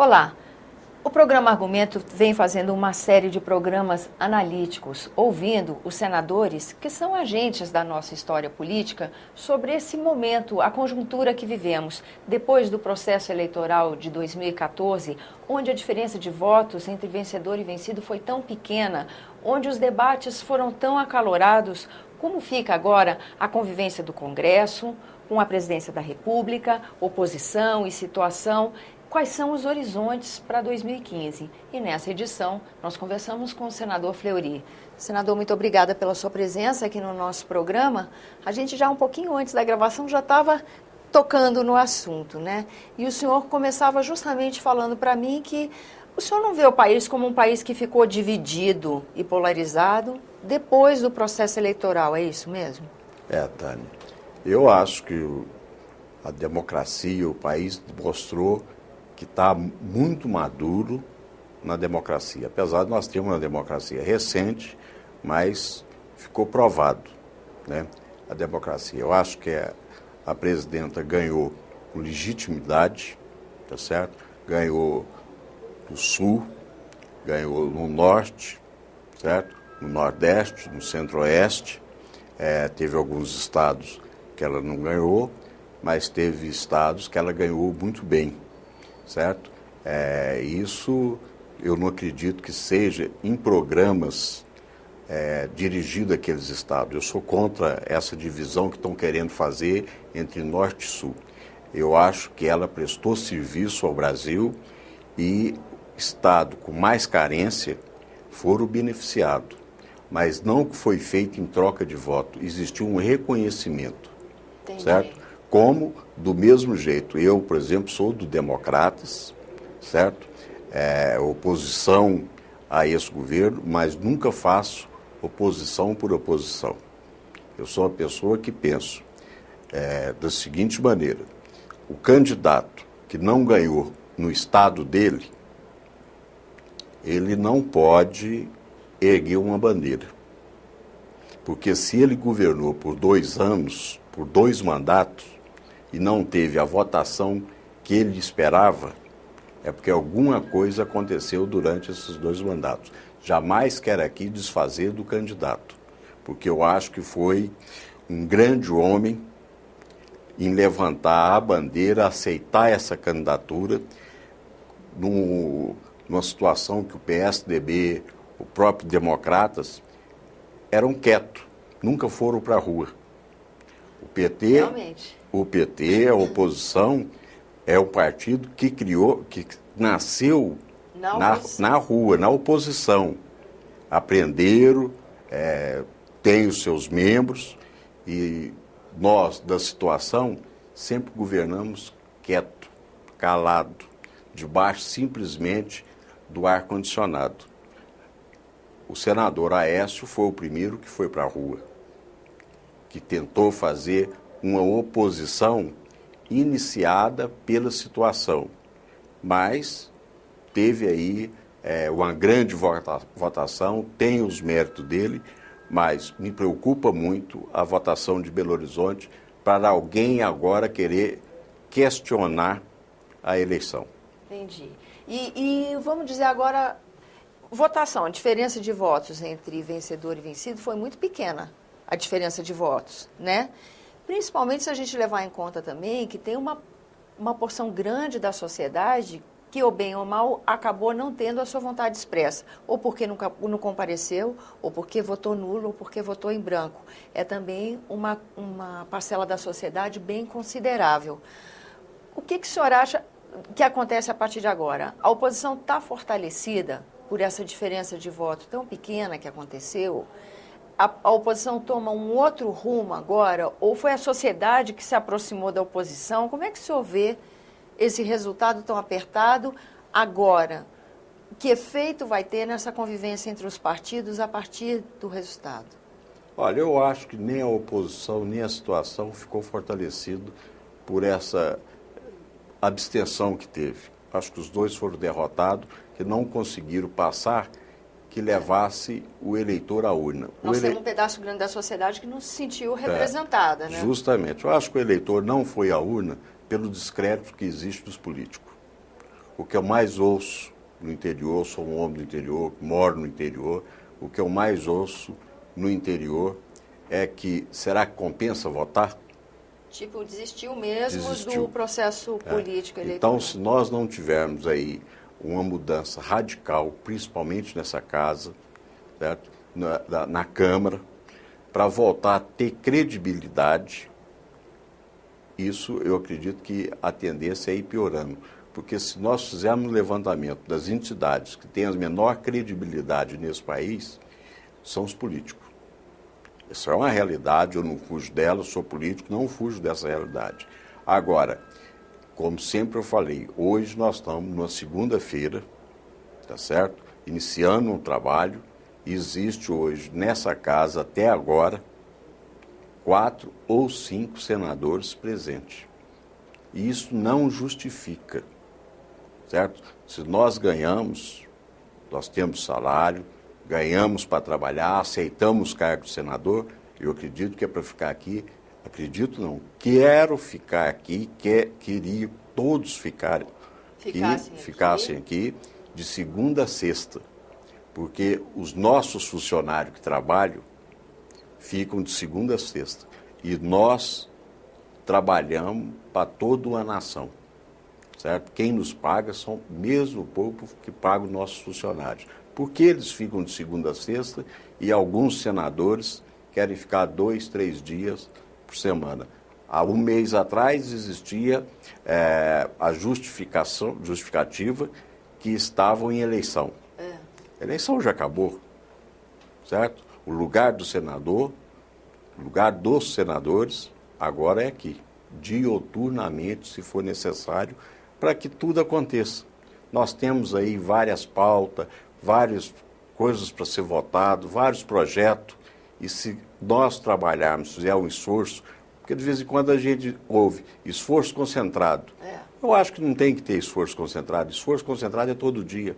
Olá, o programa Argumento vem fazendo uma série de programas analíticos, ouvindo os senadores, que são agentes da nossa história política, sobre esse momento, a conjuntura que vivemos, depois do processo eleitoral de 2014, onde a diferença de votos entre vencedor e vencido foi tão pequena, onde os debates foram tão acalorados. Como fica agora a convivência do Congresso, com a presidência da República, oposição e situação? Quais são os horizontes para 2015? E nessa edição, nós conversamos com o senador Fleury. Senador, muito obrigada pela sua presença aqui no nosso programa. A gente já um pouquinho antes da gravação já estava tocando no assunto, né? E o senhor começava justamente falando para mim que o senhor não vê o país como um país que ficou dividido e polarizado depois do processo eleitoral, é isso mesmo? Tânia, eu acho que a democracia, o país mostrou que está muito maduro na democracia. Apesar de nós termos uma democracia recente, mas ficou provado, né, a democracia. Eu acho que a presidenta ganhou com legitimidade, tá certo? Ganhou no Sul, ganhou no Norte, certo? No Nordeste, no Centro-Oeste. Teve alguns estados que ela não ganhou, mas teve estados que ela ganhou muito bem. Certo? Isso eu não acredito que seja em programas dirigido àqueles estados. Eu sou contra essa divisão que estão querendo fazer entre Norte e Sul. Eu acho que ela prestou serviço ao Brasil e estado com mais carência foram beneficiados. Mas não foi feito em troca de voto. Existiu um reconhecimento. Entendi. Certo? Como, do mesmo jeito, eu, por exemplo, sou do Democratas, certo? Oposição a esse governo, mas nunca faço oposição por oposição. Eu sou uma pessoa que penso da seguinte maneira: o candidato que não ganhou no estado dele, ele não pode erguer uma bandeira. Porque se ele governou por 2 anos, por 2 mandatos, e não teve a votação que ele esperava, é porque alguma coisa aconteceu durante esses 2 mandatos. Jamais quero aqui desfazer do candidato, porque eu acho que foi um grande homem em levantar a bandeira, aceitar essa candidatura, numa situação que o PSDB, o próprio Democratas, eram quietos, nunca foram para a rua. O PT... Realmente. O PT, a oposição, é o partido que criou, que nasceu na rua, na oposição. Aprenderam, tem os seus membros e nós, da situação, sempre governamos quieto, calado, debaixo simplesmente do ar-condicionado. O senador Aécio foi o primeiro que foi para a rua, que tentou fazer uma oposição iniciada pela situação, mas teve aí uma grande votação, tem os méritos dele, mas me preocupa muito a votação de Belo Horizonte para alguém agora querer questionar a eleição. Entendi. E vamos dizer agora, votação, a diferença de votos entre vencedor e vencido foi muito pequena, a diferença de votos, né? Principalmente se a gente levar em conta também que tem uma porção grande da sociedade que, ou bem ou mal, acabou não tendo a sua vontade expressa, ou porque não compareceu, ou porque votou nulo, ou porque votou em branco. É também uma parcela da sociedade bem considerável. O que o senhor acha que acontece a partir de agora? A oposição está fortalecida por essa diferença de voto tão pequena que aconteceu? A oposição toma um outro rumo agora? Ou foi a sociedade que se aproximou da oposição? Como é que o senhor vê esse resultado tão apertado agora? Que efeito vai ter nessa convivência entre os partidos a partir do resultado? Olha, eu acho que nem a oposição, nem a situação ficou fortalecido por essa abstenção que teve. Acho que os dois foram derrotados, que não conseguiram passar que levasse o eleitor à urna. Nós temos um pedaço grande da sociedade que não se sentiu representada, né? Justamente. Eu acho que o eleitor não foi à urna pelo descrédito que existe dos políticos. O que eu mais ouço no interior, sou um homem do interior, moro no interior, o que eu mais ouço no interior é que, será que compensa votar? Tipo, desistiu mesmo do processo político eleitoral. Então, se nós não tivermos aí uma mudança radical, principalmente nessa casa, certo? Na Câmara, para voltar a ter credibilidade, isso eu acredito que a tendência é ir piorando. Porque se nós fizermos um levantamento das entidades que têm a menor credibilidade nesse país, são os políticos. Isso é uma realidade, eu não fujo dela, eu sou político, não fujo dessa realidade. Agora, como sempre eu falei, hoje nós estamos numa segunda-feira, tá certo? Iniciando um trabalho, existe hoje nessa casa até agora 4 ou 5 senadores presentes. E isso não justifica, certo? Se nós ganhamos, nós temos salário, ganhamos para trabalhar, aceitamos o cargo de senador, eu acredito que é para ficar aqui, acredito não, quero ficar aqui, queria todos ficassem aqui de segunda a sexta, porque os nossos funcionários que trabalham ficam de segunda a sexta e nós trabalhamos para toda uma nação, certo? Quem nos paga são mesmo o povo que paga os nossos funcionários. Porque eles ficam de segunda a sexta e alguns senadores querem ficar 2, 3 dias por semana. Há um mês atrás existia a justificativa que estavam em eleição. A eleição já acabou, certo? O lugar do senador, o lugar dos senadores, agora é aqui, dioturnamente, se for necessário, para que tudo aconteça. Nós temos aí várias pautas, várias coisas para ser votado, vários projetos, e se nós trabalharmos, fizer um esforço, porque de vez em quando a gente ouve esforço concentrado. Eu acho que não tem que ter esforço concentrado é todo dia.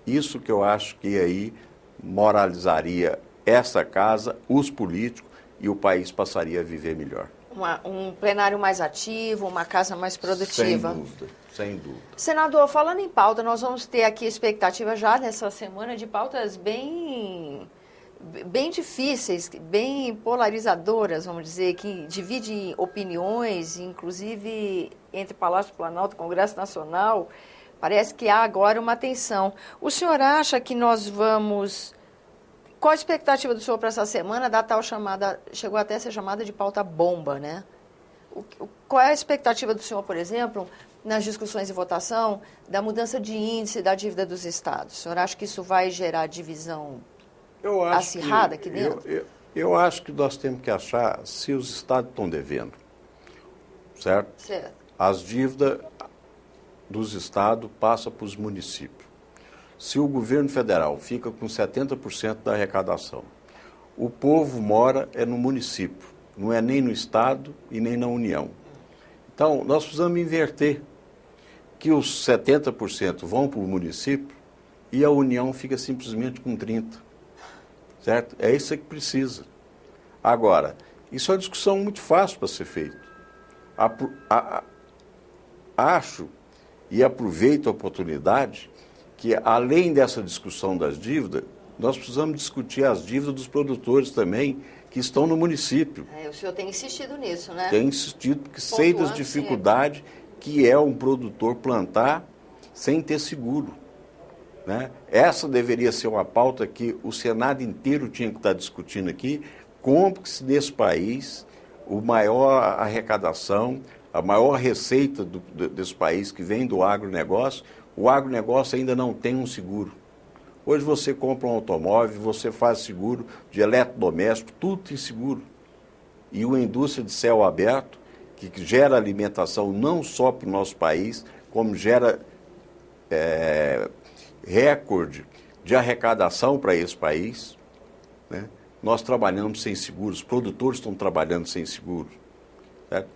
Isso que eu acho que aí moralizaria essa casa, os políticos, e o país passaria a viver melhor. Um plenário mais ativo, uma casa mais produtiva. Sem dúvida. Senador, falando em pauta, nós vamos ter aqui expectativa já nessa semana de pautas bem difíceis, bem polarizadoras, vamos dizer, que dividem opiniões, inclusive entre Palácio do Planalto e Congresso Nacional. Parece que há agora uma tensão. O senhor acha que nós vamos... Qual a expectativa do senhor para essa semana da tal chamada, chegou até a ser chamada de pauta bomba, né? Qual é a expectativa do senhor, por exemplo, nas discussões e votação, da mudança de índice da dívida dos estados? O senhor acha que isso vai gerar divisão acirrada aqui dentro? Eu acho que nós temos que achar se os estados estão devendo, certo? Certo. As dívidas dos estados passam para os municípios. Se o governo federal fica com 70% da arrecadação, o povo mora no município, não é nem no estado e nem na União. Então, nós precisamos inverter, que os 70% vão para o município e a União fica simplesmente com 30%, certo? É isso que precisa. Agora, isso é uma discussão muito fácil para ser feita. Acho e aproveito a oportunidade que, além dessa discussão das dívidas, nós precisamos discutir as dívidas dos produtores também, que estão no município. O senhor tem insistido nisso, né? Tem insistido, porque sei das dificuldades que é um produtor plantar sem ter seguro, né? Essa deveria ser uma pauta que o Senado inteiro tinha que estar discutindo aqui, como que se nesse país, o maior arrecadação, a maior receita desse país que vem do agronegócio, o agronegócio ainda não tem um seguro. Hoje você compra um automóvel, você faz seguro de eletrodoméstico, tudo tem seguro. E uma indústria de céu aberto, que gera alimentação não só para o nosso país, como gera recorde de arrecadação para esse país, né? Nós trabalhamos sem seguro, os produtores estão trabalhando sem seguro. Certo?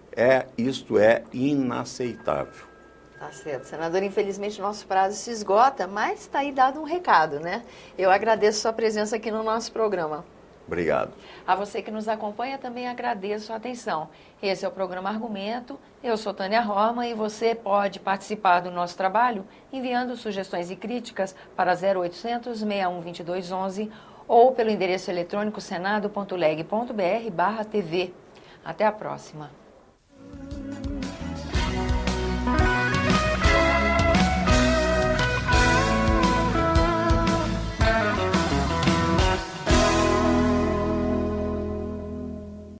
Isto é inaceitável. Tá certo. Senador, infelizmente nosso prazo se esgota, mas está aí dado um recado, né? Eu agradeço sua presença aqui no nosso programa. Obrigado. A você que nos acompanha, também agradeço a atenção. Esse é o programa Argumento. Eu sou Tânia Horman e você pode participar do nosso trabalho enviando sugestões e críticas para 0800 61 22 11 ou pelo endereço eletrônico senado.leg.br/tv. Até a próxima.